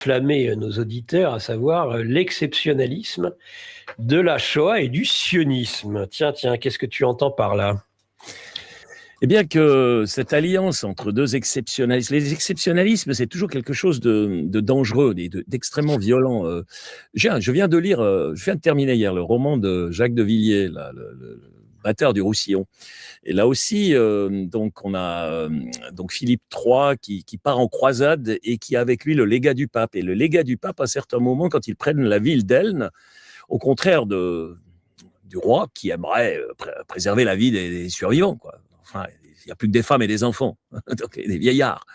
enflammer nos auditeurs, à savoir l'exceptionnalisme de la Shoah et du sionisme. Tiens, qu'est-ce que tu entends par là? Eh bien que cette alliance entre deux exceptionnalismes, les exceptionnalismes, c'est toujours quelque chose de dangereux, d'extrêmement violent. Je viens de terminer hier le roman de Jacques de Villiers, là, le batteur du Roussillon. Et là aussi, donc on a donc Philippe III qui part en croisade et qui a avec lui le légat du pape. Et le légat du pape, à certains moments, quand ils prennent la ville d'Elne, au contraire du roi qui aimerait préserver la vie des survivants, quoi. Enfin, il n'y a plus que des femmes et des enfants, donc des vieillards.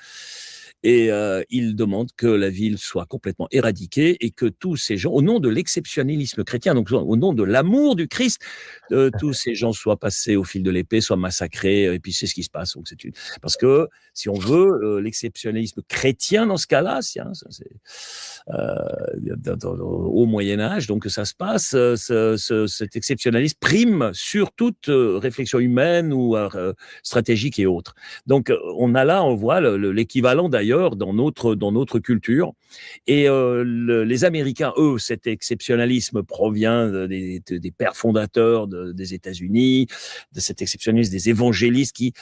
Et il demande que la ville soit complètement éradiquée et que tous ces gens, au nom de l'exceptionnalisme chrétien, donc au nom de l'amour du Christ, tous ces gens soient passés au fil de l'épée, soient massacrés, et puis c'est ce qui se passe. Donc parce que, si on veut, l'exceptionnalisme chrétien dans ce cas-là, c'est au Moyen-Âge, donc que ça se passe, cet exceptionnalisme prime sur toute réflexion humaine ou stratégique et autres. Donc on voit l'équivalent d'ailleurs dans notre culture. Et les Américains, eux, cet exceptionnalisme provient des pères fondateurs des États-Unis, de cet exceptionnalisme des évangélistes qui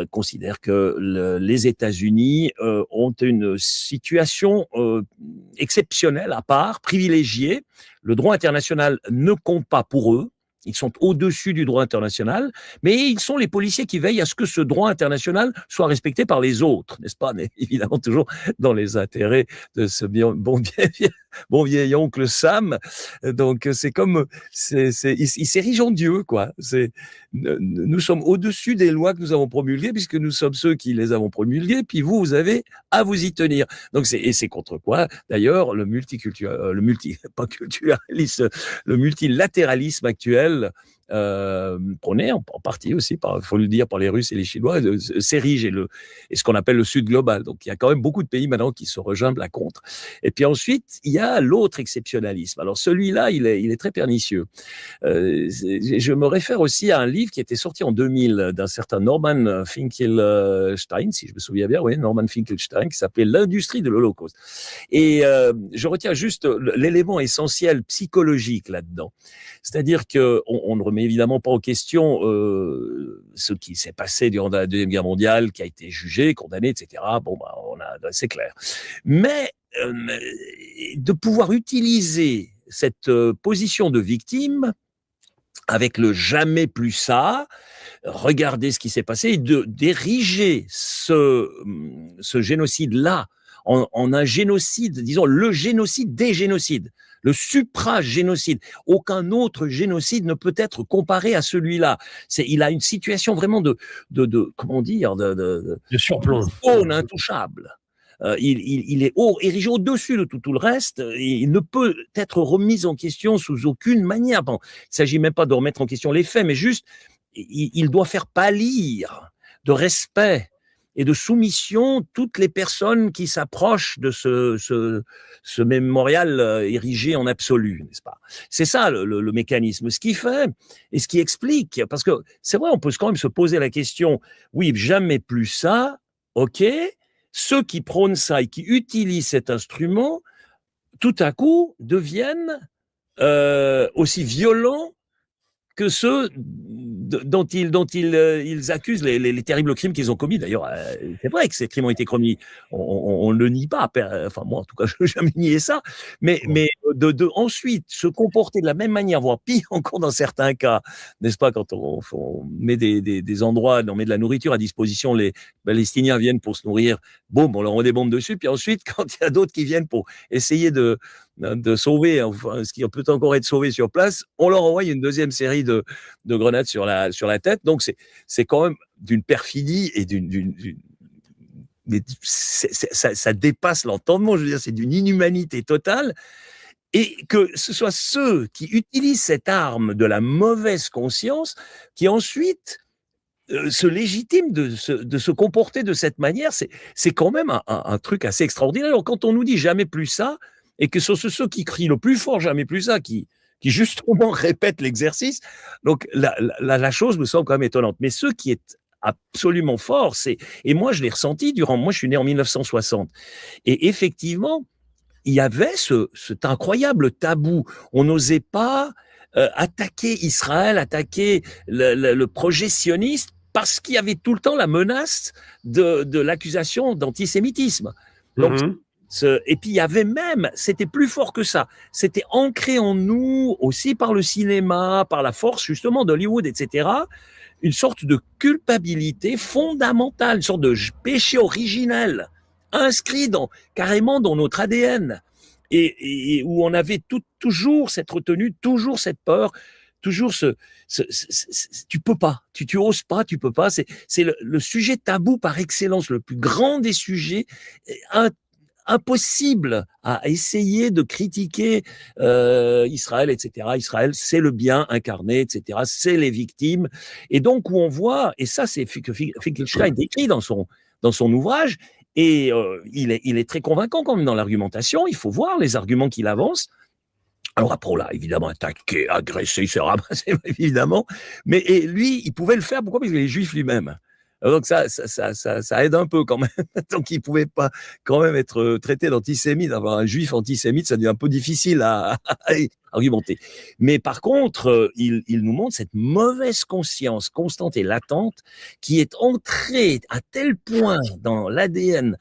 considèrent que les États-Unis ont une situation exceptionnelle, à part, privilégiée. Le droit international ne compte pas pour eux. Ils sont au-dessus du droit international, mais ils sont les policiers qui veillent à ce que ce droit international soit respecté par les autres, n'est-ce pas? Mais évidemment, toujours dans les intérêts de ce bon vieil oncle Sam. Donc, il s'érige en Dieu, quoi. Nous sommes au-dessus des lois que nous avons promulguées, puisque nous sommes ceux qui les avons promulguées, puis vous avez à vous y tenir. Donc, c'est contre quoi, d'ailleurs, le multilatéralisme actuel, prôné en partie aussi, il faut le dire, par les Russes et les Chinois, s'érige et ce qu'on appelle le Sud global. Donc il y a quand même beaucoup de pays maintenant qui se rejoignent l'un contre. Et puis ensuite, il y a l'autre exceptionnalisme. Alors celui-là, il est très pernicieux. Je me réfère aussi à un livre qui était sorti en 2000 d'un certain Norman Finkelstein, si je me souviens bien, oui, Norman Finkelstein, qui s'appelait L'industrie de l'Holocauste. Et je retiens juste l'élément essentiel psychologique là-dedans. C'est-à-dire qu'on ne remet évidemment pas en question ce qui s'est passé durant la Deuxième Guerre mondiale, qui a été jugé, condamné, etc. Bon, c'est clair. Mais de pouvoir utiliser cette position de victime avec le jamais plus ça, regarder ce qui s'est passé et d'ériger ce génocide-là en un génocide, disons le génocide des génocides, le supra-génocide. Aucun autre génocide ne peut être comparé à celui-là. Il a une situation vraiment de surplomb, zone intouchable. Il est érigé au-dessus de tout le reste. Il ne peut être remis en question sous aucune manière. Bon, il ne s'agit même pas de remettre en question les faits, mais juste, il doit faire pâlir de respect et de soumission toutes les personnes qui s'approchent de ce mémorial érigé en absolu, n'est-ce pas? C'est ça le mécanisme. Ce qui fait et ce qui explique, parce que c'est vrai, on peut quand même se poser la question, oui, jamais plus ça, ok, ceux qui prônent ça et qui utilisent cet instrument, tout à coup, deviennent aussi violents que ceux dont ils accusent les terribles crimes qu'ils ont commis. D'ailleurs, c'est vrai que ces crimes ont été commis. On ne le nie pas. Enfin, moi, en tout cas, je n'ai jamais nié ça. Mais de ensuite se comporter de la même manière, voire pire encore dans certains cas, n'est-ce pas, quand on met des endroits, on met de la nourriture à disposition, les Palestiniens viennent pour se nourrir, boum, on leur met des bombes dessus, puis ensuite, quand il y a d'autres qui viennent pour essayer de sauver, enfin, ce qui peut encore être sauvé sur place, on leur envoie une deuxième série de grenades sur la tête. Donc c'est quand même d'une perfidie et mais ça dépasse l'entendement. Je veux dire, c'est d'une inhumanité totale. Et que ce soit ceux qui utilisent cette arme de la mauvaise conscience qui ensuite se légitiment de se comporter de cette manière, c'est quand même un truc assez extraordinaire. Alors, quand on nous dit jamais plus ça, et que ce sont ceux qui crient le plus fort jamais plus ça, qui justement répètent l'exercice, donc la chose me semble quand même étonnante. Mais ce qui est absolument fort, et moi je l'ai ressenti moi je suis né en 1960, et effectivement, il y avait cet incroyable tabou. On n'osait pas attaquer Israël, attaquer le projet sioniste, parce qu'il y avait tout le temps la menace de l'accusation d'antisémitisme. Donc, et puis il y avait même, c'était plus fort que ça, c'était ancré en nous aussi par le cinéma, par la force justement d'Hollywood, etc., une sorte de culpabilité fondamentale, une sorte de péché originel, inscrit carrément dans notre ADN, et où on avait toujours cette retenue, toujours cette peur, toujours tu peux pas, tu oses pas, tu peux pas. C'est le sujet tabou par excellence, le plus grand des sujets, impossible à essayer de critiquer Israël, etc. Israël, c'est le bien incarné, etc. C'est les victimes. Et donc, où on voit, et ça, c'est que Finkelstein décrit dans son ouvrage, et il est très convaincant quand même dans l'argumentation. Il faut voir les arguments qu'il avance. Alors après, là, évidemment, attaqué, agressé, il s'est ramassé, évidemment. Mais et lui, il pouvait le faire. Pourquoi ? Parce qu'il est juif lui-même. Donc ça aide un peu quand même. Donc il pouvait pas quand même être traité d'antisémite. Avoir un juif antisémite, ça devient un peu difficile à argumenter. Mais par contre, il nous montre cette mauvaise conscience constante et latente qui est entrée à tel point dans l'ADN,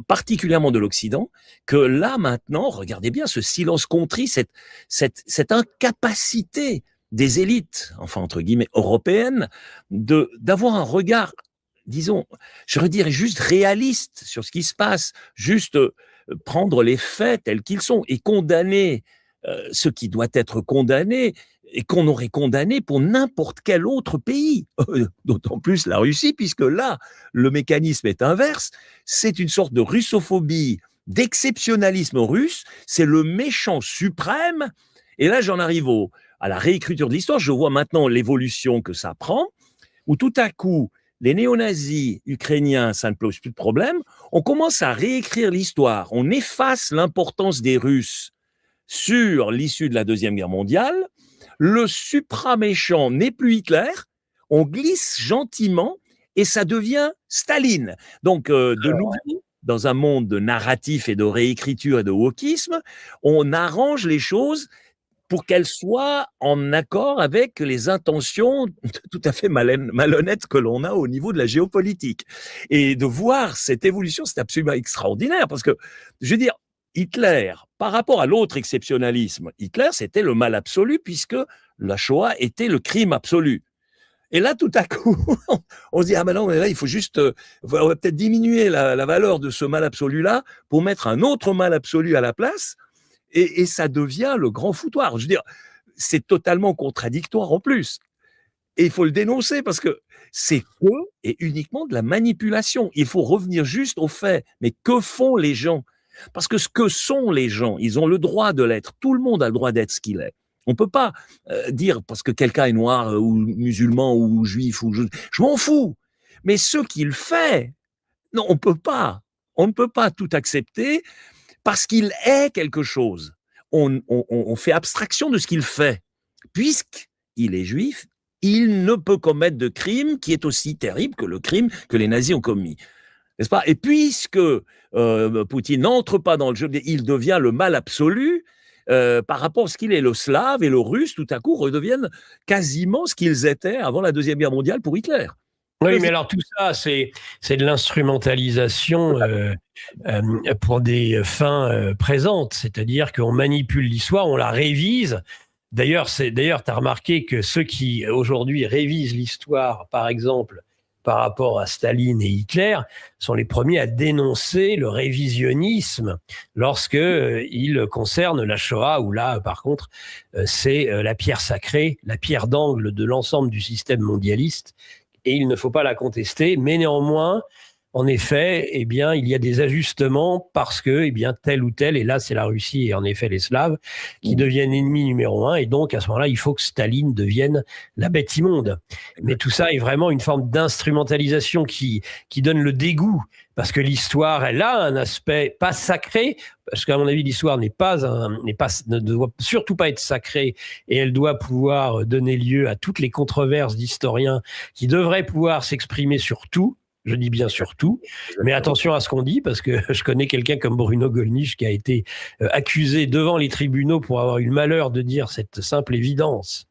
particulièrement de l'Occident, que là maintenant, regardez bien ce silence contrit, cette incapacité des élites, enfin entre guillemets européennes, d'avoir un regard, disons, je dirais juste réaliste sur ce qui se passe, juste prendre les faits tels qu'ils sont et condamner ce qui doit être condamné et qu'on aurait condamné pour n'importe quel autre pays, d'autant plus la Russie, puisque là, le mécanisme est inverse, c'est une sorte de russophobie, d'exceptionnalisme russe, c'est le méchant suprême, et là j'en arrive à la réécriture de l'histoire, je vois maintenant l'évolution que ça prend, où tout à coup, les néo-nazis ukrainiens, ça ne pose plus de problème, on commence à réécrire l'histoire, on efface l'importance des Russes sur l'issue de la Deuxième Guerre mondiale, le supra-méchant n'est plus Hitler, on glisse gentiment et ça devient Staline. Donc, de nouveau, dans un monde de narratif et de réécriture et de wokisme, on arrange les choses pour qu'elle soit en accord avec les intentions tout à fait malhonnêtes que l'on a au niveau de la géopolitique. Et de voir cette évolution, c'est absolument extraordinaire, parce que, je veux dire, Hitler, par rapport à l'autre exceptionnalisme, Hitler, c'était le mal absolu, puisque la Shoah était le crime absolu. Et là, tout à coup, on se dit, ah ben non, mais là, il faut juste, on va peut-être diminuer la valeur de ce mal absolu-là pour mettre un autre mal absolu à la place, et ça devient le grand foutoir. Je veux dire, c'est totalement contradictoire en plus. Et il faut le dénoncer parce que c'est que et uniquement de la manipulation. Il faut revenir juste aux faits. Mais que font les gens ? Parce que ce que sont les gens, ils ont le droit de l'être. Tout le monde a le droit d'être ce qu'il est. On ne peut pas dire parce que quelqu'un est noir ou musulman ou juif ou je m'en fous. Mais ce qu'il fait, non, on peut pas. On ne peut pas tout accepter parce qu'il est quelque chose. On fait abstraction de ce qu'il fait. Puisqu'il est juif, il ne peut commettre de crime qui est aussi terrible que le crime que les nazis ont commis. N'est-ce pas ? Et puisque Poutine n'entre pas dans le jeu, il devient le mal absolu par rapport à ce qu'il est. Le slave et le russe, tout à coup, redeviennent quasiment ce qu'ils étaient avant la Deuxième Guerre mondiale pour Hitler. Oui, mais alors tout ça, c'est de l'instrumentalisation pour des fins présentes, c'est-à-dire qu'on manipule l'histoire, on la révise. D'ailleurs, tu as remarqué que ceux qui aujourd'hui révisent l'histoire, par exemple, par rapport à Staline et Hitler, sont les premiers à dénoncer le révisionnisme lorsque il concerne la Shoah, où là, par contre, c'est la pierre sacrée, la pierre d'angle de l'ensemble du système mondialiste. Et il ne faut pas la contester, mais néanmoins, en effet, eh bien, il y a des ajustements parce que, eh bien, tel ou tel, et là, c'est la Russie et en effet les Slaves, qui deviennent ennemis numéro un, et donc, à ce moment-là, il faut que Staline devienne la bête immonde. Mais tout ça est vraiment une forme d'instrumentalisation qui donne le dégoût, parce que l'histoire, elle a un aspect pas sacré, parce qu'à mon avis, l'histoire ne doit surtout pas être sacrée, et elle doit pouvoir donner lieu à toutes les controverses d'historiens qui devraient pouvoir s'exprimer sur tout. Je dis bien surtout, mais attention à ce qu'on dit, parce que je connais quelqu'un comme Bruno Gollnisch qui a été accusé devant les tribunaux pour avoir eu le malheur de dire cette simple évidence,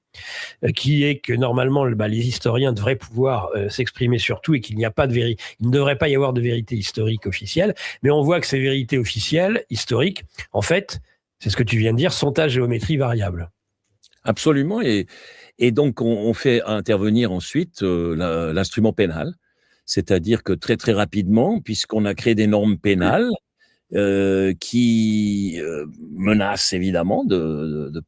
qui est que normalement les historiens devraient pouvoir s'exprimer sur tout et qu'il n'y a pas de il ne devrait pas y avoir de vérité historique officielle, mais on voit que ces vérités officielles, historiques, en fait, c'est ce que tu viens de dire, sont à géométrie variable. Absolument, et donc on fait intervenir ensuite l'instrument pénal, c'est-à-dire que très très rapidement, puisqu'on a créé des normes pénales qui menacent évidemment de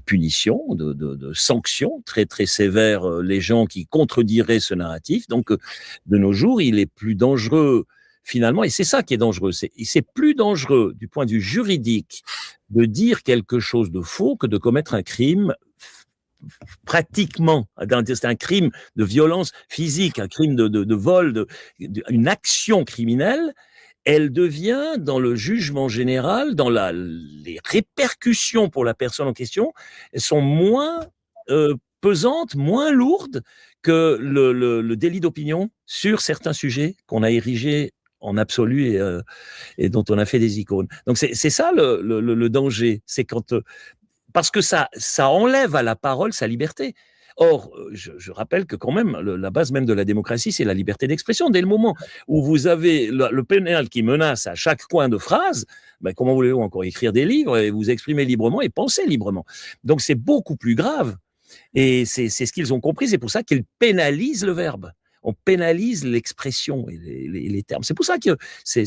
punitions, de sanctions très très sévères les gens qui contrediraient ce narratif. Donc de nos jours, il est plus dangereux finalement, et c'est ça qui est dangereux, c'est plus dangereux du point de vue juridique de dire quelque chose de faux que de commettre un crime pratiquement. C'est un crime de violence physique, un crime de vol, une action criminelle. Elle devient, dans le jugement général, dans les répercussions pour la personne en question, elles sont moins pesantes, moins lourdes que le délit d'opinion sur certains sujets qu'on a érigés en absolu et dont on a fait des icônes. Donc c'est ça le danger, c'est quand parce que ça enlève à la parole sa liberté. Or, je rappelle que quand même, la base même de la démocratie, c'est la liberté d'expression. Dès le moment où vous avez le pénal qui menace à chaque coin de phrase, ben comment voulez-vous encore écrire des livres et vous exprimer librement et penser librement? Donc c'est beaucoup plus grave. Et c'est ce qu'ils ont compris. C'est pour ça qu'ils pénalisent le verbe. On pénalise l'expression et les termes. C'est pour ça que ces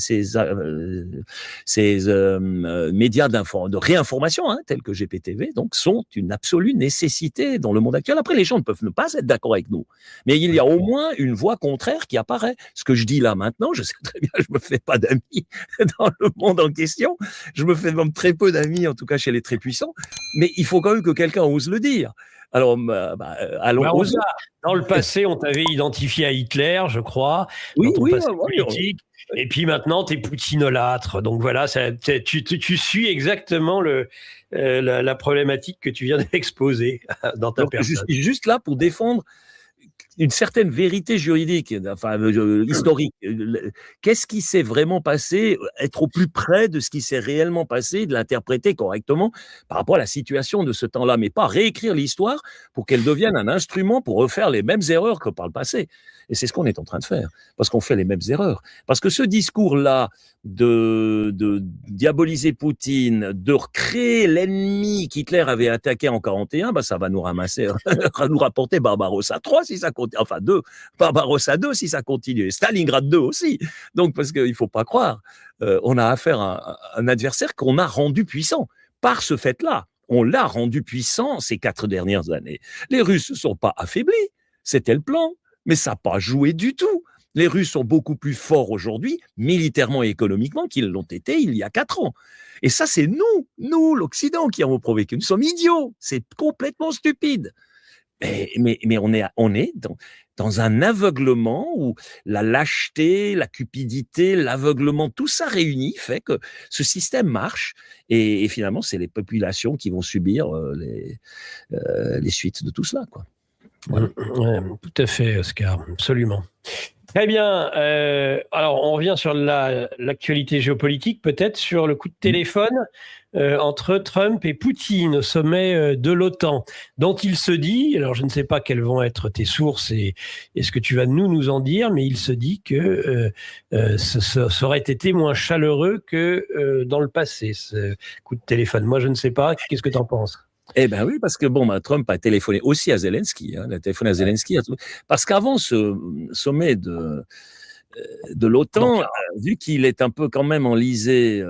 médias de réinformation, tels que GPTV, donc, sont une absolue nécessité dans le monde actuel. Après, les gens ne peuvent ne pas être d'accord avec nous, mais il y a au moins une voix contraire qui apparaît. Ce que je dis là maintenant, je sais très bien, je me fais pas d'amis dans le monde en question. Je me fais même très peu d'amis, en tout cas chez les très puissants. Mais il faut quand même que quelqu'un ose le dire. Alors, allons. Dans le passé, on t'avait identifié à Hitler, je crois, oui, dans ton passé politique. Et puis maintenant, tu es poutinolâtre. Donc voilà, tu suis exactement la problématique que tu viens d'exposer dans ta personne. Je suis juste là pour défendre une certaine vérité juridique, enfin historique. Qu'est-ce qui s'est vraiment passé? Être au plus près de ce qui s'est réellement passé, de l'interpréter correctement par rapport à la situation de ce temps-là, mais pas réécrire l'histoire pour qu'elle devienne un instrument pour refaire les mêmes erreurs que par le passé. Et c'est ce qu'on est en train de faire, parce qu'on fait les mêmes erreurs. Parce que ce discours-là de diaboliser Poutine, de recréer l'ennemi qu'Hitler avait attaqué en 41, ça va nous ramasser, nous rapporter Barbarossa 3 si ça continue, enfin 2, Barbarossa 2 si ça continue, et Stalingrad 2 aussi. Donc parce qu'il faut pas croire, on a affaire à un adversaire qu'on a rendu puissant par ce fait-là. On l'a rendu puissant ces 4 dernières années. Les Russes ne sont pas affaiblis, c'était le plan. Mais ça n'a pas joué du tout. Les Russes sont beaucoup plus forts aujourd'hui, militairement et économiquement, qu'ils l'ont été il y a 4 ans. Et ça, c'est nous, l'Occident, qui avons provoqué. Nous sommes idiots. C'est complètement stupide. Mais on est dans un aveuglement où la lâcheté, la cupidité, l'aveuglement, tout ça réuni fait que ce système marche. Et finalement, c'est les populations qui vont subir les suites de tout cela, quoi. Voilà. Ouais, tout à fait, Oscar, absolument. Très bien. Alors, on revient sur l'actualité géopolitique, peut-être sur le coup de téléphone entre Trump et Poutine au sommet de l'OTAN, dont il se dit, alors je ne sais pas quelles vont être tes sources et ce que tu vas nous en dire, mais il se dit que ça aurait été moins chaleureux que dans le passé, ce coup de téléphone. Moi, je ne sais pas. Qu'est-ce que tu en penses ? Eh ben oui, parce que Trump a téléphoné aussi à Zelensky, il a téléphoné à Zelensky, parce qu'avant ce sommet de l'OTAN, vu qu'il est un peu quand même enlisé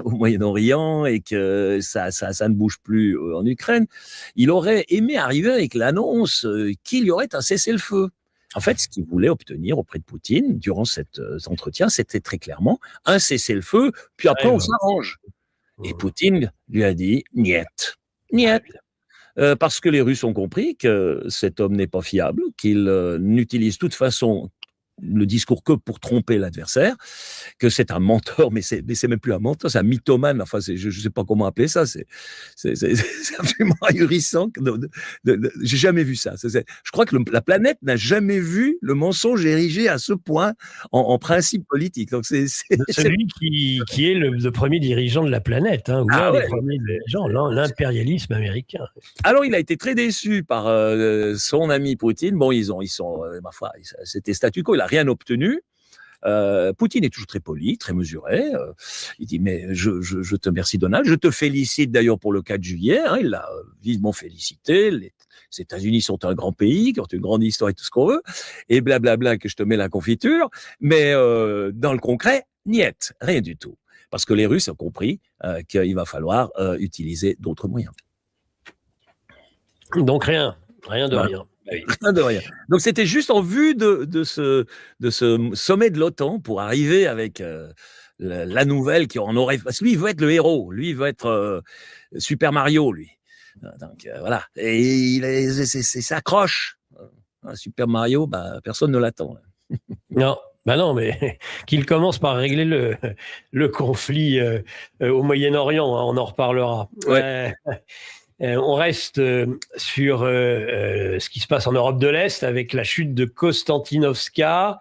au Moyen-Orient et que ça ne bouge plus en Ukraine, il aurait aimé arriver avec l'annonce qu'il y aurait un cessez-le-feu. En fait, ce qu'il voulait obtenir auprès de Poutine durant cet entretien, c'était très clairement un cessez-le-feu, puis après on s'arrange. Et Poutine lui a dit « niet ». Niet. Parce que les Russes ont compris que cet homme n'est pas fiable, qu'il n'utilise de toute façon le discours que pour tromper l'adversaire, que c'est un menteur, mais c'est même plus un menteur, c'est un mythomane. Enfin, je sais pas comment appeler ça. C'est absolument ahurissant. J'ai jamais vu ça. Je crois que la planète n'a jamais vu le mensonge érigé à ce point en principe politique. Donc celui qui est le premier dirigeant de la planète, hein, ou l'un des premiers dirigeants, l'impérialisme américain. Alors, il a été très déçu par son ami Poutine. Bon, ils sont, ma foi, c'était statu quo. Il a rien obtenu. Poutine est toujours très poli, très mesuré. Il dit mais je te remercie Donald, je te félicite d'ailleurs pour le 4 juillet. Hein, il l'a vivement félicité. Les États-Unis sont un grand pays, qui ont une grande histoire et tout ce qu'on veut, et blablabla que je te mets la confiture. Mais dans le concret, niet, rien du tout, parce que les Russes ont compris qu'il va falloir utiliser d'autres moyens. Donc rien de rien. Rien de rien. Donc c'était juste en vue de ce sommet de l'OTAN pour arriver avec la nouvelle qui en aurait. Parce que lui, il veut être le héros. Lui, il veut être Super Mario, lui. Donc voilà. Et il s'accroche. Super Mario, personne ne l'attend. Non. Non, mais qu'il commence par régler le conflit au Moyen-Orient, hein, on en reparlera. Ouais. On reste sur ce qui se passe en Europe de l'Est avec la chute de Konstantinovka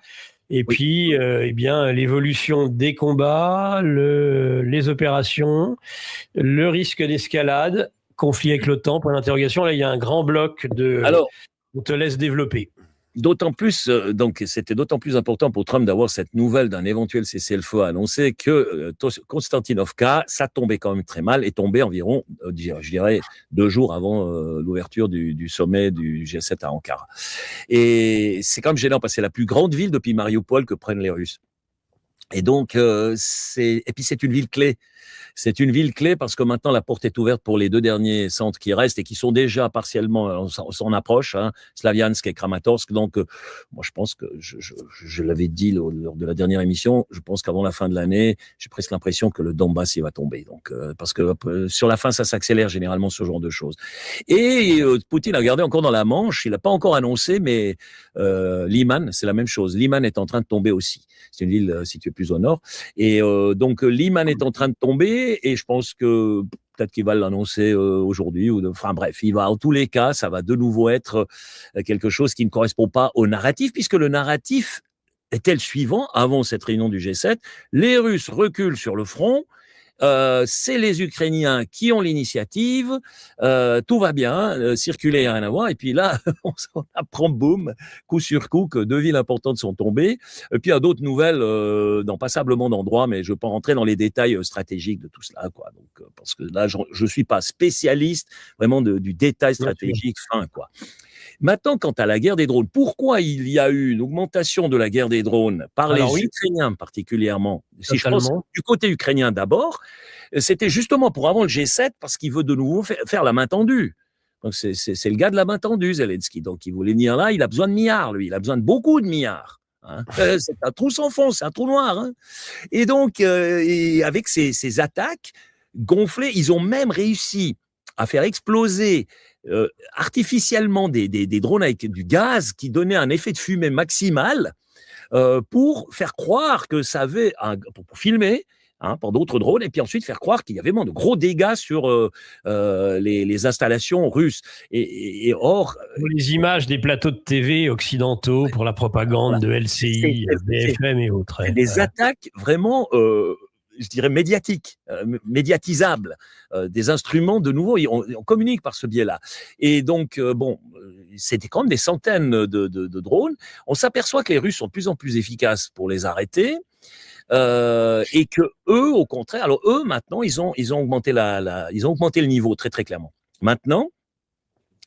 et puis eh bien l'évolution des combats, les opérations, le risque d'escalade, conflit avec l'OTAN, point d'interrogation. Là, il y a un grand bloc Alors, on te laisse développer. D'autant plus, donc c'était d'autant plus important pour Trump d'avoir cette nouvelle d'un éventuel cessez-le-feu annoncé que Konstantinovka, ça tombait quand même très mal, est tombé environ, je dirais, 2 jours avant l'ouverture du sommet du G7 à Ankara. Et c'est quand même gênant parce que c'est la plus grande ville depuis Mariupol que prennent les Russes. Et donc, et puis c'est une ville clé. C'est une ville clé parce que maintenant la porte est ouverte pour les 2 derniers centres qui restent et qui sont déjà partiellement, on s'en approche, hein, Slaviansk et Kramatorsk. Donc, moi je pense que je l'avais dit lors de la dernière émission, je pense qu'avant la fin de l'année, j'ai presque l'impression que le Donbass il va tomber. Donc, parce que sur la fin ça s'accélère généralement ce genre de choses. Et Poutine a gardé encore dans la Manche, il n'a pas encore annoncé, mais Liman, c'est la même chose. Liman est en train de tomber aussi. C'est une ville située plus au nord. Et donc Liman est en train de tomber. Et je pense que peut-être qu'il va l'annoncer aujourd'hui. Enfin bref, il va en tous les cas, ça va de nouveau être quelque chose qui ne correspond pas au narratif, puisque le narratif était le suivant avant cette réunion du G7. Les Russes reculent sur le front. C'est les Ukrainiens qui ont l'initiative, tout va bien, circuler, il n'y a rien à voir, et puis là, on apprend, boum, coup sur coup, que 2 villes importantes sont tombées, et puis il y a d'autres nouvelles dans passablement d'endroits, mais je ne veux pas rentrer dans les détails stratégiques de tout cela, quoi. Donc, parce que là, je ne suis pas spécialiste vraiment du détail stratégique fin, quoi. Maintenant, quant à la guerre des drones, pourquoi il y a eu une augmentation de la guerre des drones par les Ukrainiens particulièrement? Si je pense du côté ukrainien d'abord, c'était justement pour avant le G7 parce qu'il veut de nouveau faire la main tendue. Donc c'est le gars de la main tendue, Zelensky. Donc il voulait venir là, il a besoin de milliards, lui. Il a besoin de beaucoup de milliards. Hein. C'est un trou sans fond, c'est un trou noir. Hein. Et donc, avec ces attaques gonflées, ils ont même réussi à faire exploser artificiellement des drones avec du gaz qui donnait un effet de fumée maximal pour faire croire que ça avait pour filmer par d'autres drones et puis ensuite faire croire qu'il y avait vraiment de gros dégâts sur les installations russes. Et or, les images des plateaux de TV occidentaux pour la propagande de LCI, BFM et autres. C'est des attaques vraiment je dirais médiatiques, médiatisables, des instruments de nouveau, on communique par ce biais-là. Et donc, c'était quand même des centaines de drones. On s'aperçoit que les Russes sont de plus en plus efficaces pour les arrêter, et que eux, au contraire, alors eux, maintenant, ils ont augmenté ils ont augmenté le niveau très, très clairement. Maintenant,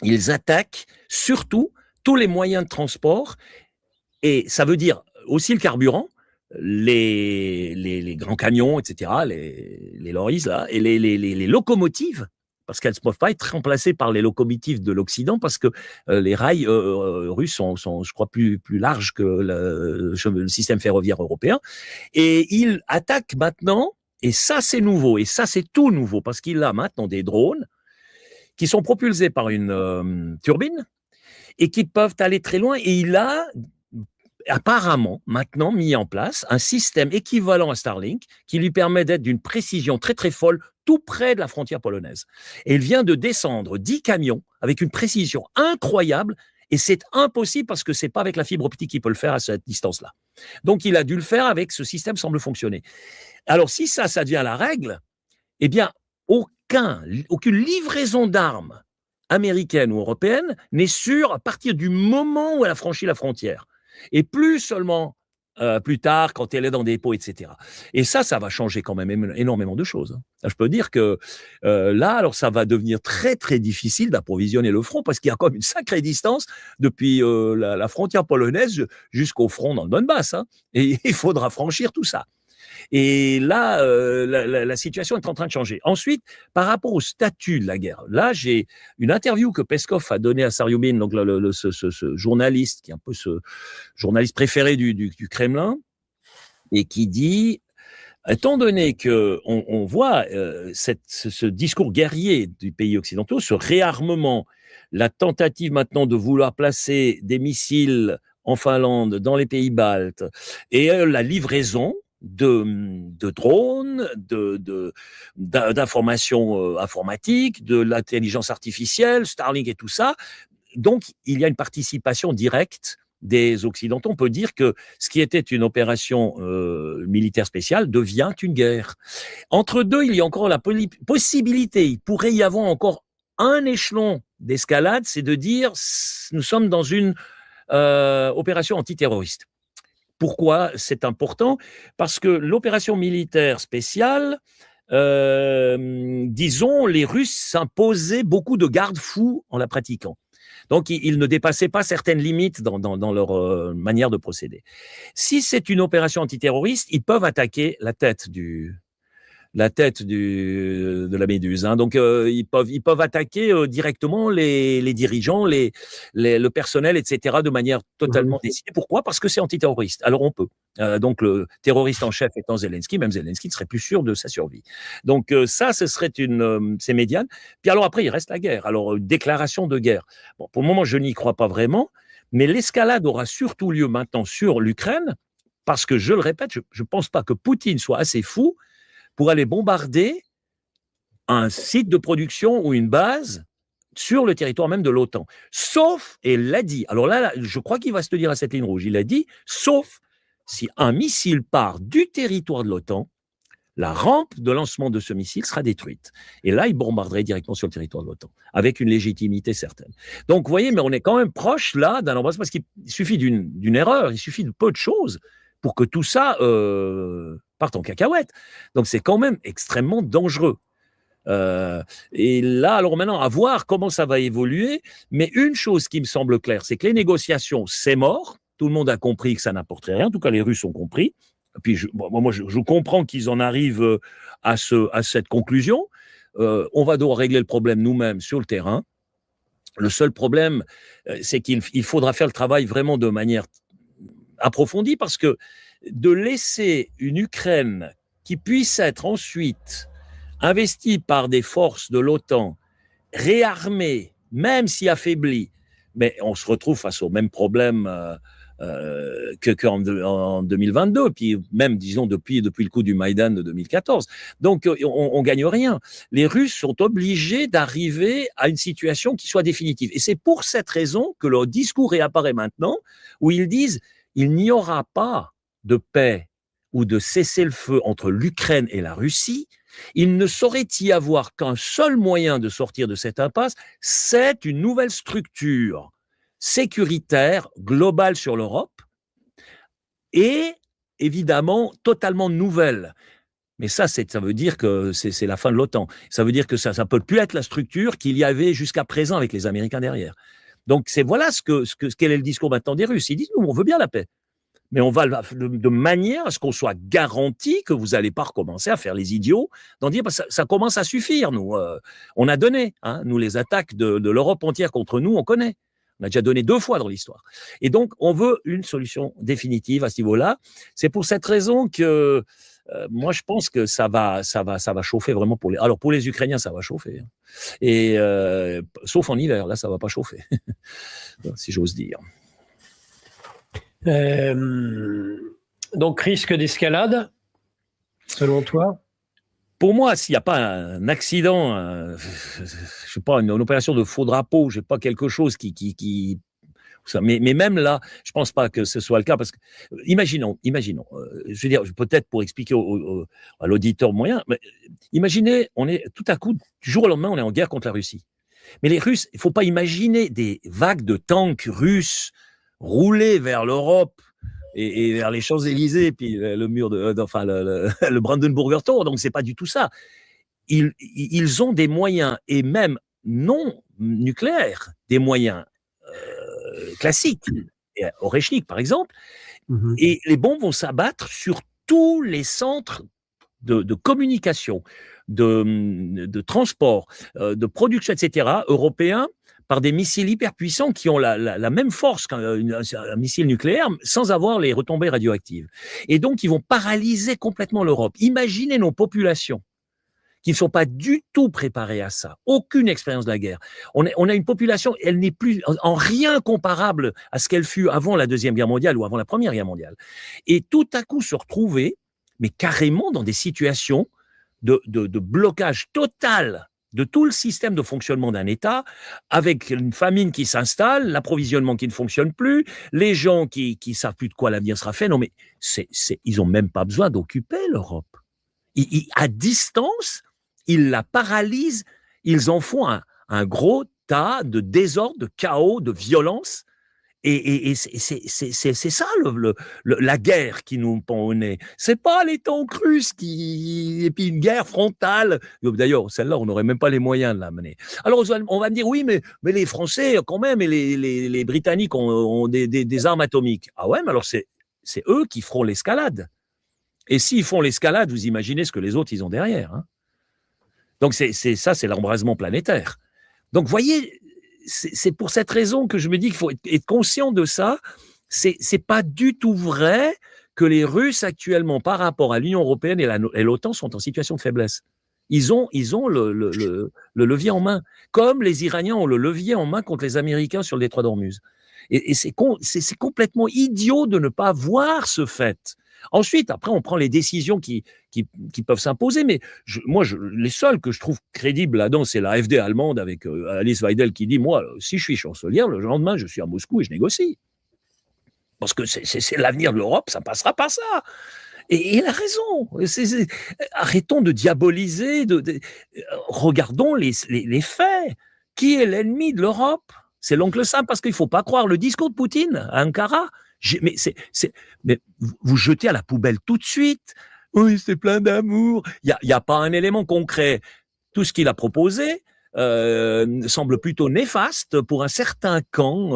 ils attaquent surtout tous les moyens de transport, et ça veut dire aussi le carburant, les grands camions, etc., les lorries, là, et les locomotives, parce qu'elles ne peuvent pas être remplacées par les locomotives de l'Occident, parce que les rails russes sont, je crois, plus larges que le système ferroviaire européen. Et ils attaquent maintenant, et ça, c'est nouveau, et ça, c'est tout nouveau, parce qu'il a maintenant des drones qui sont propulsés par une turbine et qui peuvent aller très loin, et il a apparemment maintenant mis en place un système équivalent à Starlink qui lui permet d'être d'une précision très très folle tout près de la frontière polonaise. Et il vient de descendre 10 camions avec une précision incroyable et c'est impossible parce que c'est pas avec la fibre optique qu'il peut le faire à cette distance-là. Donc il a dû le faire avec ce système semble fonctionner. Alors si ça devient la règle, eh bien aucune livraison d'armes américaine ou européenne n'est sûre à partir du moment où elle a franchi la frontière. Et plus seulement plus tard, quand elle est dans des dépôts, etc. Et ça va changer quand même énormément de choses. Je peux dire que là, alors ça va devenir très, très difficile d'approvisionner le front parce qu'il y a quand même une sacrée distance depuis la frontière polonaise jusqu'au front dans le Donbass. Hein. Et il faudra franchir tout ça. Et là, la situation est en train de changer. Ensuite, par rapport au statut de la guerre, là, j'ai une interview que Peskov a donnée à Sariomin, donc ce journaliste, qui est un peu ce journaliste préféré du Kremlin, et qui dit, étant donné qu'on voit ce discours guerrier du pays occidentaux, ce réarmement, la tentative maintenant de vouloir placer des missiles en Finlande, dans les pays baltes, et la livraison de drones, d'informations informatiques, de l'intelligence artificielle, Starlink et tout ça. Donc, il y a une participation directe des Occidentaux. On peut dire que ce qui était une opération militaire spéciale devient une guerre. Entre deux, il y a encore la possibilité, il pourrait y avoir encore un échelon d'escalade, c'est de dire nous sommes dans une opération antiterroriste. Pourquoi c'est important? Parce que l'opération militaire spéciale, disons, les Russes s'imposaient beaucoup de garde-fous en la pratiquant. Donc, ils ne dépassaient pas certaines limites dans leur manière de procéder. Si c'est une opération antiterroriste, ils peuvent attaquer la tête de la Méduse. Hein. Donc, ils peuvent attaquer directement les dirigeants, le personnel, etc., de manière totalement décidée. Pourquoi? Parce que c'est antiterroriste. Alors, on peut. Donc, le terroriste en chef étant Zelensky, même Zelensky ne serait plus sûr de sa survie. Donc, ça, ce serait c'est médiane. Puis alors, après, il reste la guerre. Alors, déclaration de guerre. Bon, pour le moment, je n'y crois pas vraiment, mais l'escalade aura surtout lieu maintenant sur l'Ukraine, parce que, je le répète, je ne pense pas que Poutine soit assez fou pour aller bombarder un site de production ou une base sur le territoire même de l'OTAN. Sauf, et il l'a dit, alors là, je crois qu'il va se tenir à cette ligne rouge, il a dit, sauf si un missile part du territoire de l'OTAN, la rampe de lancement de ce missile sera détruite. Et là, il bombarderait directement sur le territoire de l'OTAN, avec une légitimité certaine. Donc, vous voyez, mais on est quand même proche, là, d'un embrasement, parce qu'il suffit d'une erreur, il suffit de peu de choses pour que tout ça parte en cacahuète. Donc, c'est quand même extrêmement dangereux. Et là, alors maintenant, à voir comment ça va évoluer. Mais une chose qui me semble claire, c'est que les négociations, c'est mort. Tout le monde a compris que ça n'apporterait rien. En tout cas, les Russes ont compris. Et puis, moi, je comprends qu'ils en arrivent à cette conclusion. On va devoir régler le problème nous-mêmes sur le terrain. Le seul problème, c'est qu'il faudra faire le travail vraiment de manière approfondie, parce que de laisser une Ukraine qui puisse être ensuite investie par des forces de l'OTAN, réarmée, même si affaiblie, mais on se retrouve face au même problème qu'en 2022, puis même, disons, depuis le coup du Maïdan de 2014. Donc, on gagne rien. Les Russes sont obligés d'arriver à une situation qui soit définitive. Et c'est pour cette raison que leur discours réapparaît maintenant, où ils disent il n'y aura pas de paix ou de cessez-le-feu entre l'Ukraine et la Russie. Il ne saurait y avoir qu'un seul moyen de sortir de cette impasse, c'est une nouvelle structure sécuritaire globale sur l'Europe et évidemment totalement nouvelle. Mais ça veut dire que c'est la fin de l'OTAN. Ça veut dire que ça peut plus être la structure qu'il y avait jusqu'à présent avec les Américains derrière. Donc, voilà quel est le discours maintenant des Russes. Ils disent, nous, on veut bien la paix. Mais on va de manière à ce qu'on soit garanti que vous n'allez pas recommencer à faire les idiots, d'en dire, ça commence à suffire, nous. On a donné, hein, nous, les attaques de l'Europe entière contre nous, on connaît. On a déjà donné 2 fois dans l'histoire. Et donc, on veut une solution définitive à ce niveau-là. C'est pour cette raison que moi, je pense que ça va chauffer vraiment alors, pour les Ukrainiens, ça va chauffer. Hein. Et sauf en hiver, là, ça va pas chauffer, si j'ose dire. Donc, risque d'escalade, selon toi? Pour moi, s'il n'y a pas un accident, je sais pas, une opération de faux drapeau, je sais pas, quelque chose mais même là, je pense pas que ce soit le cas parce que, imaginons, je veux dire, peut-être pour expliquer à l'auditeur moyen, mais imaginez, on est tout à coup, du jour au lendemain, on est en guerre contre la Russie. Mais les Russes, il faut pas imaginer des vagues de tanks russes rouler vers l'Europe et vers les Champs-Élysées, puis le mur le Brandenburger Tor. Donc c'est pas du tout ça. Ils ont des moyens, et même non nucléaires, des moyens classiques, Oreshnik par exemple, et les bombes vont s'abattre sur tous les centres de communication, de transport, de production, etc., européens, par des missiles hyper puissants qui ont la même force qu'un missile nucléaire sans avoir les retombées radioactives. Et donc, ils vont paralyser complètement l'Europe. Imaginez nos populations qui ne sont pas du tout préparées à ça. Aucune expérience de la guerre. On a une population, elle n'est plus en rien comparable à ce qu'elle fut avant la Deuxième Guerre mondiale ou avant la Première Guerre mondiale. Et tout à coup se retrouver, mais carrément dans des situations de blocage total de tout le système de fonctionnement d'un État, avec une famine qui s'installe, l'approvisionnement qui ne fonctionne plus, les gens qui savent plus de quoi l'avenir sera fait. Non, mais ils ont même pas besoin d'occuper l'Europe. À distance, ils la paralysent, ils en font un gros tas de désordre, de chaos, de violence. Et c'est ça la guerre qui nous pend au nez. C'est pas les tanks russes et puis une guerre frontale. D'ailleurs, celle-là, on n'aurait même pas les moyens de la mener. Alors, on va me dire, oui, mais les Français, quand même, et les Britanniques ont des armes atomiques. Ah ouais, mais alors c'est eux qui feront l'escalade. Et s'ils font l'escalade, vous imaginez ce que les autres, ils ont derrière. Hein. Donc, c'est l'embrasement planétaire. Donc, voyez, c'est pour cette raison que je me dis qu'il faut être conscient de ça. C'est pas du tout vrai que les Russes actuellement, par rapport à l'Union européenne et l'OTAN, sont en situation de faiblesse. Ils ont le levier en main, comme les Iraniens ont le levier en main contre les Américains sur le détroit d'Ormuz. Et c'est complètement idiot de ne pas voir ce fait. Ensuite, après, on prend les décisions qui peuvent s'imposer, mais les seuls que je trouve crédibles là-dedans, c'est la AfD allemande avec Alice Weidel qui dit, moi, si je suis chancelière, le lendemain, je suis à Moscou et je négocie. Parce que c'est l'avenir de l'Europe, ça passera par ça. Et elle a raison. Arrêtons de diaboliser, regardons les faits. Qui est l'ennemi de l'Europe ? C'est l'oncle Sam, parce qu'il ne faut pas croire le discours de Poutine à Ankara. Mais vous jetez à la poubelle tout de suite. Oui, c'est plein d'amour. Il y a pas un élément concret. Tout ce qu'il a proposé semble plutôt néfaste pour un certain camp,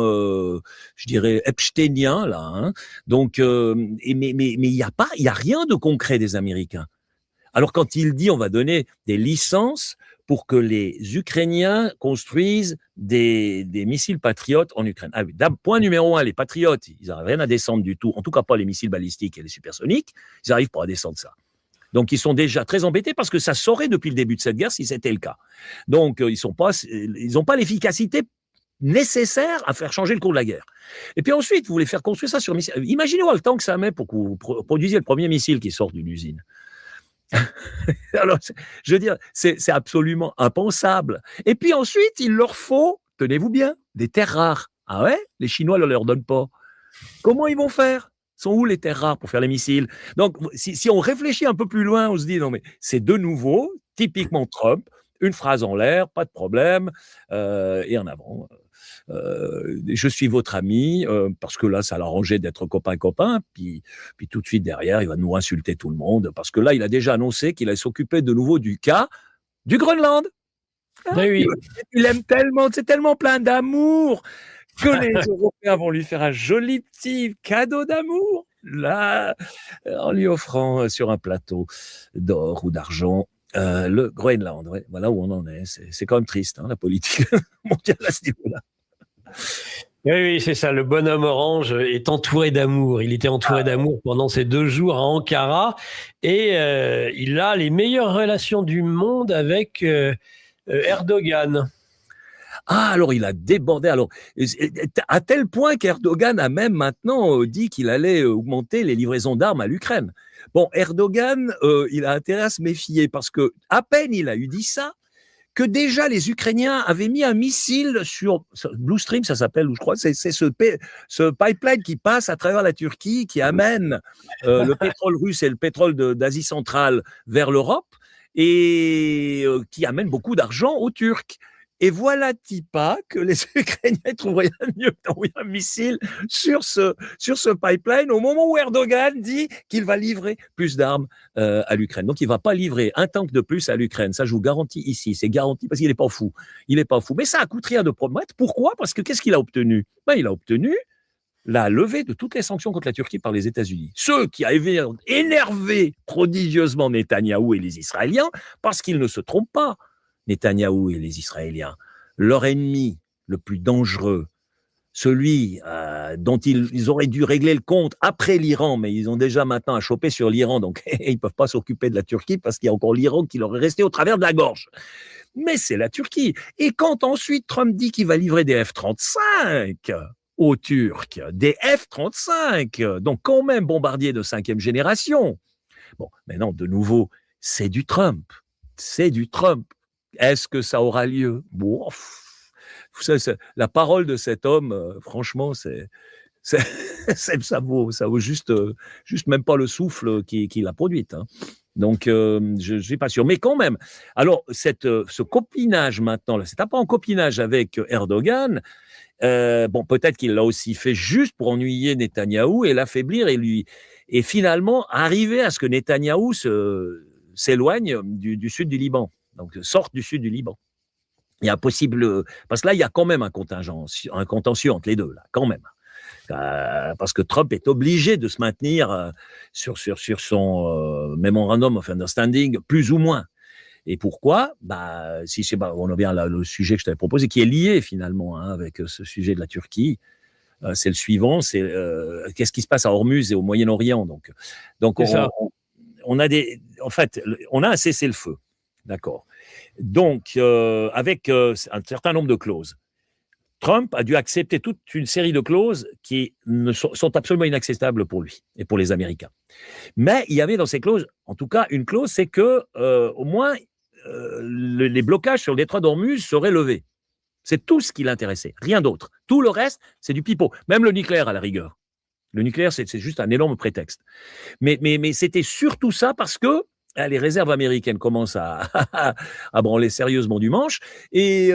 je dirais epsteinien là. Hein. Donc, mais il y a rien de concret des Américains. Alors quand il dit on va donner des licences pour que les Ukrainiens construisent des missiles patriotes en Ukraine. Ah oui, point numéro 1, les patriotes, ils n'arrivent rien à descendre du tout, en tout cas pas les missiles balistiques et les supersoniques, ils n'arrivent pas à descendre ça. Donc ils sont déjà très embêtés parce que ça saurait depuis le début de cette guerre si c'était le cas. Donc ils n'ont pas l'efficacité nécessaire à faire changer le cours de la guerre. Et puis ensuite, vous voulez faire construire ça sur missile. Imaginez-vous le temps que ça met pour que vous produisiez le premier missile qui sort d'une usine. Alors, je veux dire, c'est absolument impensable. Et puis ensuite, il leur faut, tenez-vous bien, des terres rares. Ah ouais ? Les Chinois ne leur donnent pas. Comment ils vont faire ? Sont où les terres rares pour faire les missiles ? Donc, si on réfléchit un peu plus loin, on se dit, non mais c'est de nouveau, typiquement Trump, une phrase en l'air, pas de problème, et en avant. Je suis votre ami, parce que là, ça l'arrangeait d'être copain-copain, puis tout de suite derrière, il va nous insulter tout le monde, parce que là, il a déjà annoncé qu'il allait s'occuper de nouveau du cas du Groenland. Oui. Il aime tellement, c'est tellement plein d'amour que les Européens vont lui faire un joli petit cadeau d'amour, là, en lui offrant sur un plateau d'or ou d'argent le Groenland. Ouais, voilà où on en est. C'est quand même triste, hein, la politique mondiale à ce niveau-là. Oui, c'est ça. Le bonhomme orange est entouré d'amour. Il était entouré d'amour pendant ces 2 jours à Ankara et il a les meilleures relations du monde avec Erdogan. Ah, alors il a débordé. Alors, à tel point qu'Erdogan a même maintenant dit qu'il allait augmenter les livraisons d'armes à l'Ukraine. Bon, Erdogan, il a intérêt à se méfier parce que à peine il a eu dit ça, que déjà les Ukrainiens avaient mis un missile sur Blue Stream, ça s'appelle, ou je crois, c'est ce pipeline qui passe à travers la Turquie, qui amène le pétrole russe et le pétrole d'Asie centrale vers l'Europe et qui amène beaucoup d'argent aux Turcs. Et voilà-t-il pas que les Ukrainiens trouveraient mieux d'envoyer un missile sur ce pipeline au moment où Erdogan dit qu'il va livrer plus d'armes à l'Ukraine. Donc, il ne va pas livrer un tank de plus à l'Ukraine. Ça, je vous garantis ici. C'est garanti parce qu'il n'est pas fou. Il n'est pas fou. Mais ça a coûté rien de promettre. Pourquoi ? Parce que qu'est-ce qu'il a obtenu ? Il a obtenu la levée de toutes les sanctions contre la Turquie par les États-Unis. Ceux qui avaient énervé prodigieusement Netanyahou et les Israéliens, parce qu'ils ne se trompent pas. Netanyahou et les Israéliens, leur ennemi le plus dangereux, celui dont ils auraient dû régler le compte après l'Iran, mais ils ont déjà maintenant à choper sur l'Iran, donc ils ne peuvent pas s'occuper de la Turquie parce qu'il y a encore l'Iran qui leur est resté au travers de la gorge. Mais c'est la Turquie. Et quand ensuite Trump dit qu'il va livrer des F-35 aux Turcs, des F-35, donc quand même bombardiers de 5e génération, bon, maintenant de nouveau, c'est du Trump. C'est du Trump. Est-ce que ça aura lieu ? Bon, la parole de cet homme, franchement, ça vaut juste même pas le souffle qu'il a produit. Hein. Donc, je ne suis pas sûr. Mais quand même, alors, ce copinage maintenant, là, c'est pas en copinage avec Erdogan. Bon, peut-être qu'il l'a aussi fait juste pour ennuyer Netanyahou et l'affaiblir et finalement arriver à ce que Netanyahou s'éloigne du sud du Liban. Donc, sortent du sud du Liban. Il y a possible... Parce que là, il y a quand même un contentieux entre les deux, là, quand même. Parce que Trump est obligé de se maintenir sur son Memorandum of Understanding, plus ou moins. Et pourquoi ? On a bien le sujet que je t'avais proposé, qui est lié finalement avec ce sujet de la Turquie. C'est le suivant, c'est qu'est-ce qui se passe à Hormuz et au Moyen-Orient. Donc on a un cessez-le-feu. D'accord. Donc, avec un certain nombre de clauses. Trump a dû accepter toute une série de clauses qui sont absolument inacceptables pour lui et pour les Américains. Mais il y avait dans ces clauses, en tout cas, une clause, c'est que au moins les blocages sur le détroit d'Ormuz seraient levés. C'est tout ce qui l'intéressait, rien d'autre. Tout le reste, c'est du pipeau. Même le nucléaire, à la rigueur. Le nucléaire, c'est juste un énorme prétexte. Mais c'était surtout ça parce que les réserves américaines commencent à branler sérieusement du manche et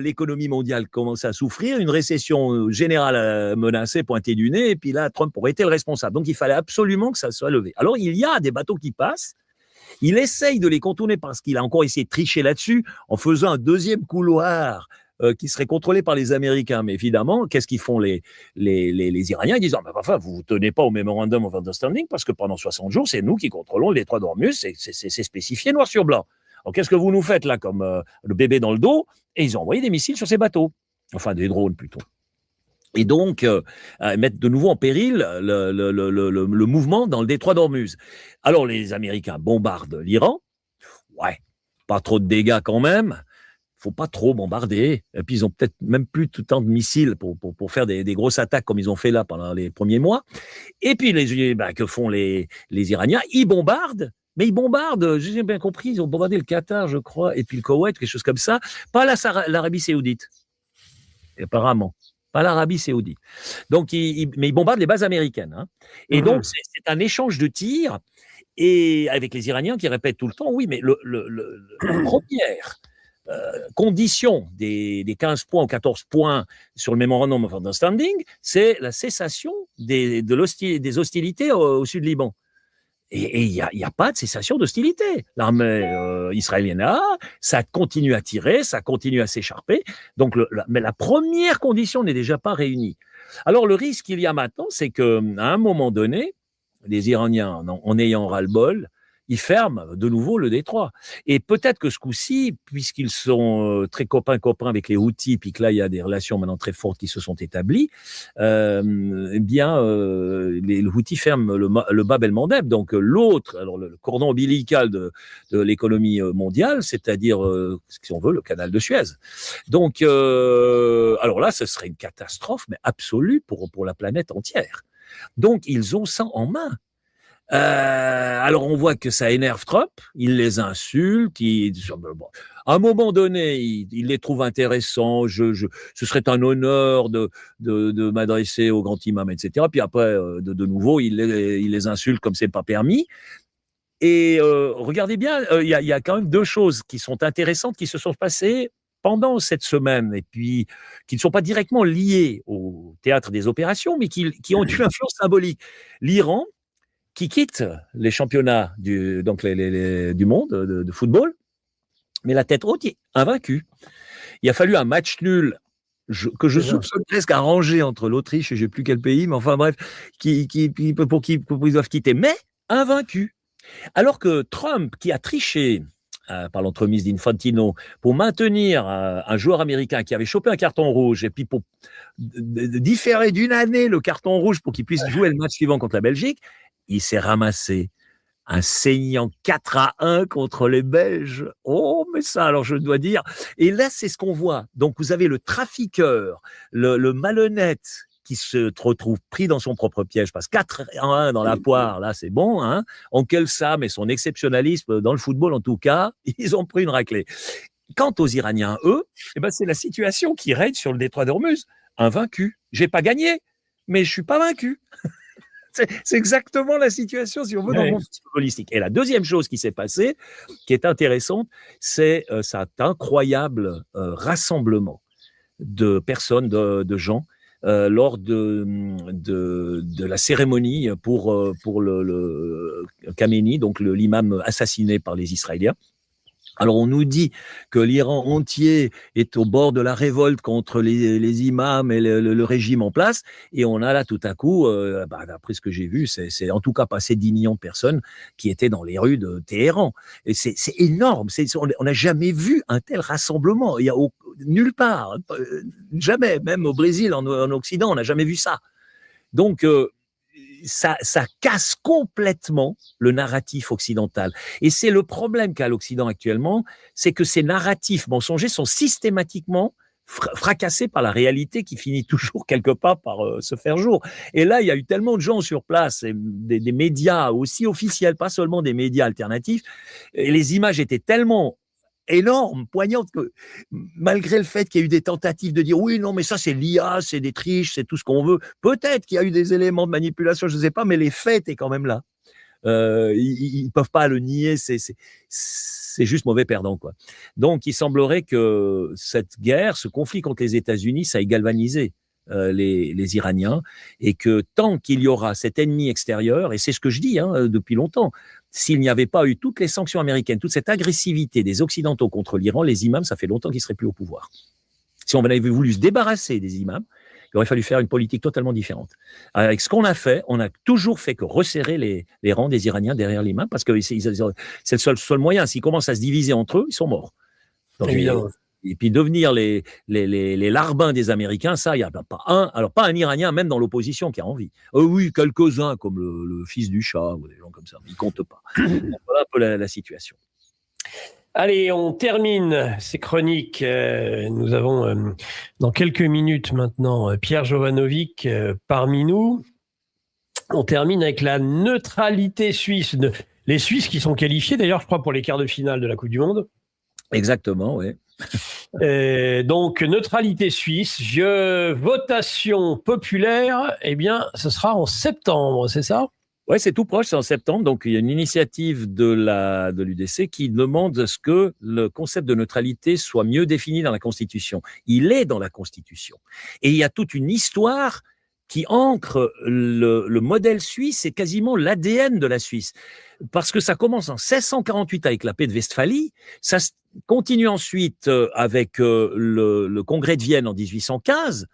l'économie mondiale commence à souffrir, une récession générale menacée, pointée du nez, et puis là, Trump aurait été le responsable. Donc, il fallait absolument que ça soit levé. Alors, il y a des bateaux qui passent, il essaye de les contourner parce qu'il a encore essayé de tricher là-dessus en faisant un deuxième couloir qui serait contrôlé par les Américains. Mais évidemment, qu'est-ce qu'ils font les Iraniens ? Ils disent enfin, vous ne tenez pas au Memorandum of Understanding parce que pendant 60 jours, c'est nous qui contrôlons le détroit d'Ormuz, c'est spécifié noir sur blanc. Alors qu'est-ce que vous nous faites là comme le bébé dans le dos ? Et ils ont envoyé des missiles sur ces bateaux, enfin des drones plutôt. Et donc, mettre de nouveau en péril le mouvement dans le détroit d'Ormuz. Alors, les Américains bombardent l'Iran. Ouais, pas trop de dégâts quand même. Faut pas trop bombarder. Et puis, ils ont peut-être même plus tout le temps de missiles pour faire des grosses attaques comme ils ont fait là pendant les premiers mois. Et puis, que font les Iraniens ? Ils bombardent. Mais ils bombardent, j'ai bien compris, ils ont bombardé le Qatar, je crois, et puis le Koweït, quelque chose comme ça. Pas l'Arabie Saoudite, apparemment. Pas l'Arabie Saoudite. Donc, mais ils bombardent les bases américaines. Hein. Et donc, c'est un échange de tirs et avec les Iraniens qui répètent tout le temps, oui, mais la première condition des 15 points ou 14 points sur le Memorandum of Understanding, c'est la cessation des hostilités au sud Liban. Et il n'y a pas de cessation d'hostilité. L'armée israélienne ça continue à tirer, ça continue à s'écharper. Donc, mais la première condition n'est déjà pas réunie. Alors, le risque qu'il y a maintenant, c'est qu'à un moment donné, les Iraniens, en ayant ras-le-bol, ils ferment de nouveau le détroit. Et peut-être que ce coup-ci, puisqu'ils sont très copains avec les Houthis, puis que là, il y a des relations maintenant très fortes qui se sont établies, eh bien, les Houthis ferment le Bab el-Mandeb. Donc, l'autre, alors le cordon ombilical de l'économie mondiale, c'est-à-dire, si on veut, le canal de Suez. Donc, alors là, ce serait une catastrophe, mais absolue pour la planète entière. Donc, ils ont ça en main. Alors, on voit que ça énerve Trump, il les insulte, à un moment donné, il les trouve intéressants, ce serait un honneur de m'adresser au grand imam, etc. Puis après, de nouveau, il les insulte comme c'est pas permis. Et regardez bien, il y a quand même deux choses qui sont intéressantes qui se sont passées pendant cette semaine, et puis qui ne sont pas directement liées au théâtre des opérations, mais qui ont une influence symbolique. L'Iran, qui quitte les championnats du monde de football, mais la tête haute, invaincu. Il a fallu un match nul que je soupçonne presque arrangé entre l'Autriche et je ne sais plus quel pays, mais enfin bref, pour qu'ils doivent quitter, mais invaincu. Alors que Trump, qui a triché par l'entremise d'Infantino pour maintenir un joueur américain qui avait chopé un carton rouge et puis pour différer d'une année le carton rouge pour qu'il puisse jouer le match suivant contre la Belgique, il s'est ramassé un saignant 4-1 contre les Belges. Oh, mais ça, alors je dois dire. Et là, c'est ce qu'on voit. Donc, vous avez le trafiqueur, le malhonnête qui se retrouve pris dans son propre piège, parce que 4-1 dans la poire, là, c'est bon, hein. Onkel Sam et son exceptionnalisme dans le football, en tout cas, ils ont pris une raclée. Quant aux Iraniens, eux, eh ben, c'est la situation qui règne sur le détroit d'Ormuz. Invaincu. J'ai pas gagné, mais je suis pas vaincu. C'est exactement la situation, si on veut, dans le monde footballistique. Et la deuxième chose qui s'est passée, qui est intéressante, c'est cet incroyable rassemblement de personnes, de gens, lors de la cérémonie pour le Khamenei, donc l'imam assassiné par les Israéliens. Alors, on nous dit que l'Iran entier est au bord de la révolte contre les imams et le régime en place. Et on a là, tout à coup, d'après ce que j'ai vu, c'est en tout cas passé 10 millions de personnes qui étaient dans les rues de Téhéran. Et c'est énorme. On n'a jamais vu un tel rassemblement. Il y a nulle part. Jamais. Même au Brésil, en Occident, on n'a jamais vu ça. Donc, ça casse complètement le narratif occidental. Et c'est le problème qu'a l'Occident actuellement, c'est que ces narratifs mensongers sont systématiquement fracassés par la réalité qui finit toujours quelque part par se faire jour. Et là, il y a eu tellement de gens sur place, et des médias aussi officiels, pas seulement des médias alternatifs, et les images étaient tellement énorme, poignante, que malgré le fait qu'il y a eu des tentatives de dire oui, non, mais ça c'est l'IA, c'est des triches, c'est tout ce qu'on veut. Peut-être qu'il y a eu des éléments de manipulation, je ne sais pas, mais les faits étaient quand même là. Ils ne peuvent pas le nier, c'est juste mauvais perdant, quoi. Donc, il semblerait que cette guerre, ce conflit contre les États-Unis, ça ait galvanisé les Iraniens, et que tant qu'il y aura cet ennemi extérieur, et c'est ce que je dis depuis longtemps, s'il n'y avait pas eu toutes les sanctions américaines, toute cette agressivité des Occidentaux contre l'Iran, les imams, ça fait longtemps qu'ils ne seraient plus au pouvoir. Si on avait voulu se débarrasser des imams, il aurait fallu faire une politique totalement différente. Avec ce qu'on a fait, on a toujours fait que resserrer les rangs des Iraniens derrière l'imam, parce que c'est le seul moyen. S'ils commencent à se diviser entre eux, ils sont morts. Donc, et puis devenir les larbins des Américains, ça, il n'y a pas un Iranien, même dans l'opposition, qui a envie. Oui, quelques-uns, comme le fils du Shah, ou des gens comme ça, ils ne comptent pas. Voilà un peu la situation. Allez, on termine ces chroniques. Nous avons dans quelques minutes maintenant Pierre Jovanovic parmi nous. On termine avec la neutralité suisse. Les Suisses qui sont qualifiés, d'ailleurs, je crois, pour les quarts de finale de la Coupe du Monde. Exactement, oui. Donc, neutralité suisse, votation populaire, eh bien, ce sera en septembre, c'est ça ? Oui, c'est tout proche, c'est en septembre. Donc, il y a une initiative de l'UDC qui demande à ce que le concept de neutralité soit mieux défini dans la Constitution. Il est dans la Constitution. Et il y a toute une histoire qui ancre le modèle suisse, c'est quasiment l'ADN de la Suisse. Parce que ça commence en 1648 avec la paix de Westphalie, ça continue ensuite avec le congrès de Vienne en 1815,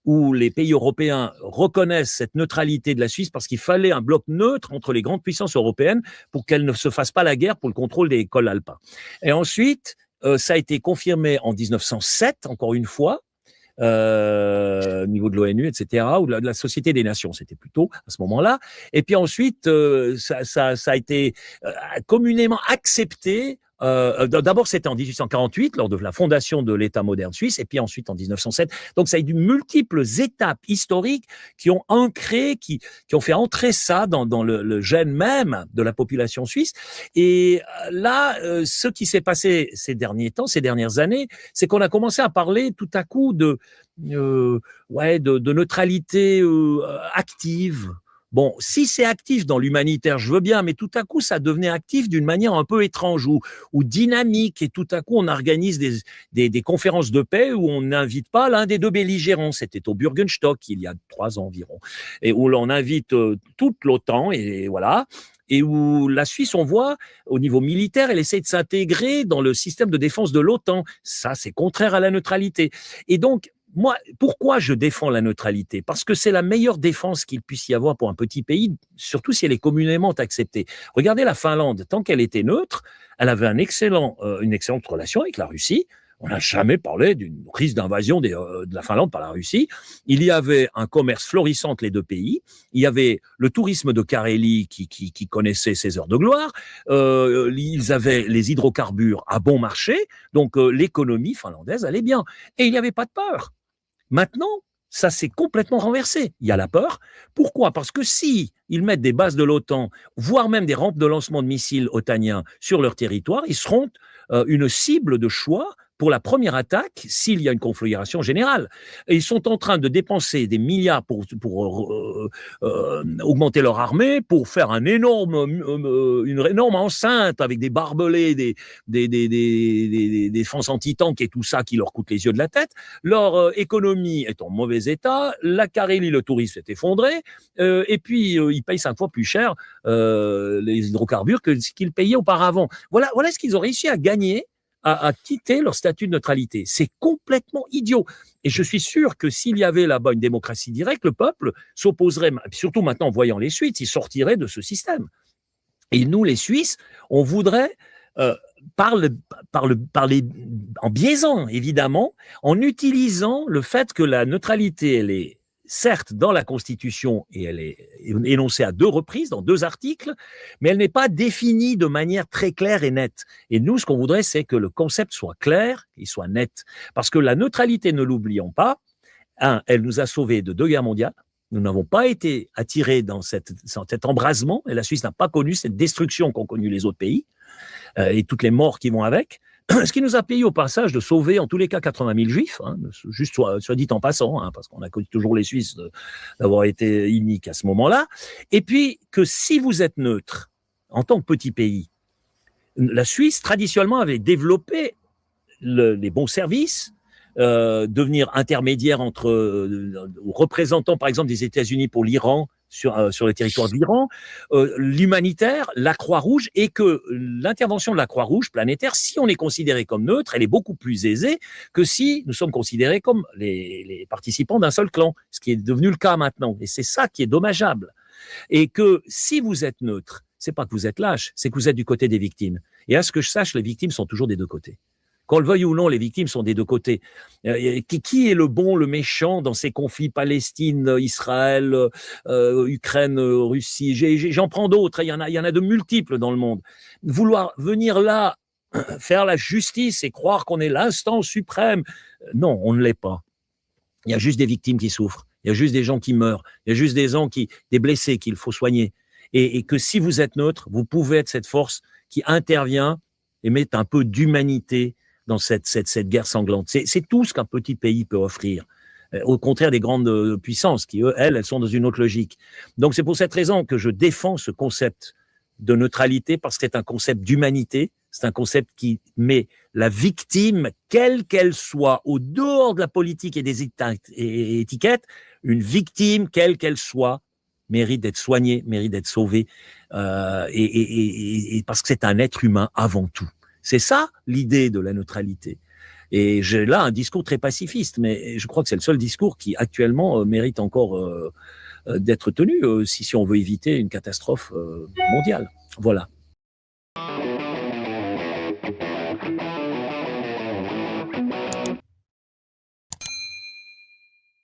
où les pays européens reconnaissent cette neutralité de la Suisse parce qu'il fallait un bloc neutre entre les grandes puissances européennes pour qu'elles ne se fassent pas la guerre pour le contrôle des cols alpins. Et ensuite, ça a été confirmé en 1907, encore une fois, au niveau de l'ONU, etc., ou de la Société des Nations, c'était plutôt à ce moment-là. Et puis ensuite, ça a été communément accepté. D'abord, c'était en 1848, lors de la fondation de l'État moderne suisse, et puis ensuite en 1907. Donc, ça a eu de multiples étapes historiques qui ont ancré, qui ont fait entrer ça dans le gène même de la population suisse. Et là, ce qui s'est passé ces derniers temps, ces dernières années, c'est qu'on a commencé à parler tout à coup de neutralité active. Bon, si c'est actif dans l'humanitaire, je veux bien, mais tout à coup, ça devenait actif d'une manière un peu étrange ou dynamique, et tout à coup, on organise des conférences de paix où on n'invite pas l'un des deux belligérants. C'était au Bürgenstock, il y a 3 ans environ, et où l'on invite toute l'OTAN, et voilà, et où la Suisse, on voit, au niveau militaire, elle essaie de s'intégrer dans le système de défense de l'OTAN. Ça, c'est contraire à la neutralité. Et donc, moi, pourquoi je défends la neutralité? Parce que c'est la meilleure défense qu'il puisse y avoir pour un petit pays, surtout si elle est communément acceptée. Regardez la Finlande, tant qu'elle était neutre, elle avait une excellente relation avec la Russie. On n'a jamais parlé d'une risque d'invasion de la Finlande par la Russie. Il y avait un commerce florissant entre les deux pays. Il y avait le tourisme de Carélie qui connaissait ses heures de gloire. Ils avaient les hydrocarbures à bon marché. Donc, l'économie finlandaise allait bien. Et il n'y avait pas de peur. Maintenant, ça s'est complètement renversé. Il y a la peur. Pourquoi? Parce que si ils mettent des bases de l'OTAN, voire même des rampes de lancement de missiles otaniens sur leur territoire, ils seront une cible de choix pour la première attaque s'il y a une conflagration générale. Et ils sont en train de dépenser des milliards pour augmenter leur armée, pour faire une énorme enceinte avec des barbelés, des défenses anti-tanks et tout ça qui leur coûte les yeux de la tête. Leur économie est en mauvais état. La Carélie, le tourisme s'est effondré. Et puis, ils payent 5 fois plus cher les hydrocarbures que ce qu'ils payaient auparavant. Voilà ce qu'ils ont réussi à gagner, à quitter leur statut de neutralité. C'est complètement idiot. Et je suis sûr que s'il y avait là-bas une démocratie directe, le peuple s'opposerait, surtout maintenant en voyant les suites, il sortirait de ce système. Et nous, les Suisses, on voudrait, en biaisant, évidemment, en utilisant le fait que la neutralité, elle est certes dans la Constitution, et elle est énoncée à 2 reprises, dans 2 articles, mais elle n'est pas définie de manière très claire et nette. Et nous, ce qu'on voudrait, c'est que le concept soit clair et soit net. Parce que la neutralité, ne l'oublions pas, elle nous a sauvés de 2 guerres mondiales. Nous n'avons pas été attirés dans cet embrasement, et la Suisse n'a pas connu cette destruction qu'ont connu les autres pays, et toutes les morts qui vont avec. Ce qui nous a payé au passage de sauver en tous les cas 80 000 juifs, juste soit dit en passant, parce qu'on a connu toujours les Suisses d'avoir été uniques à ce moment-là. Et puis que si vous êtes neutre en tant que petit pays, la Suisse traditionnellement avait développé les bons services, devenir intermédiaire entre représentants par exemple des États-Unis pour l'Iran, sur le territoire de l'Iran, l'humanitaire, la Croix-Rouge, et que l'intervention de la Croix-Rouge planétaire, si on est considéré comme neutre, elle est beaucoup plus aisée que si nous sommes considérés comme les participants d'un seul clan, ce qui est devenu le cas maintenant. Et c'est ça qui est dommageable. Et que si vous êtes neutre, c'est pas que vous êtes lâche, c'est que vous êtes du côté des victimes. Et à ce que je sache, les victimes sont toujours des 2 côtés. Qu'on le veuille ou non, les victimes sont des 2 côtés. Qui est le bon, le méchant dans ces conflits Palestine, Israël, Ukraine, Russie? J'en prends d'autres. Il y en a de multiples dans le monde. Vouloir venir là, faire la justice et croire qu'on est l'instance suprême, non, on ne l'est pas. Il y a juste des victimes qui souffrent. Il y a juste des gens qui meurent. Il y a juste des blessés qu'il faut soigner. Et que si vous êtes neutre, vous pouvez être cette force qui intervient et met un peu d'humanité dans cette guerre sanglante. C'est tout ce qu'un petit pays peut offrir, au contraire des grandes puissances qui, elles sont dans une autre logique. Donc c'est pour cette raison que je défends ce concept de neutralité, parce que c'est un concept d'humanité, c'est un concept qui met la victime, quelle qu'elle soit, au dehors de la politique et des étiquettes. Une victime, quelle qu'elle soit, mérite d'être soignée, mérite d'être sauvée, et parce que c'est un être humain avant tout. C'est ça l'idée de la neutralité. Et j'ai là un discours très pacifiste, mais je crois que c'est le seul discours qui actuellement mérite encore d'être tenu si on veut éviter une catastrophe mondiale. Voilà.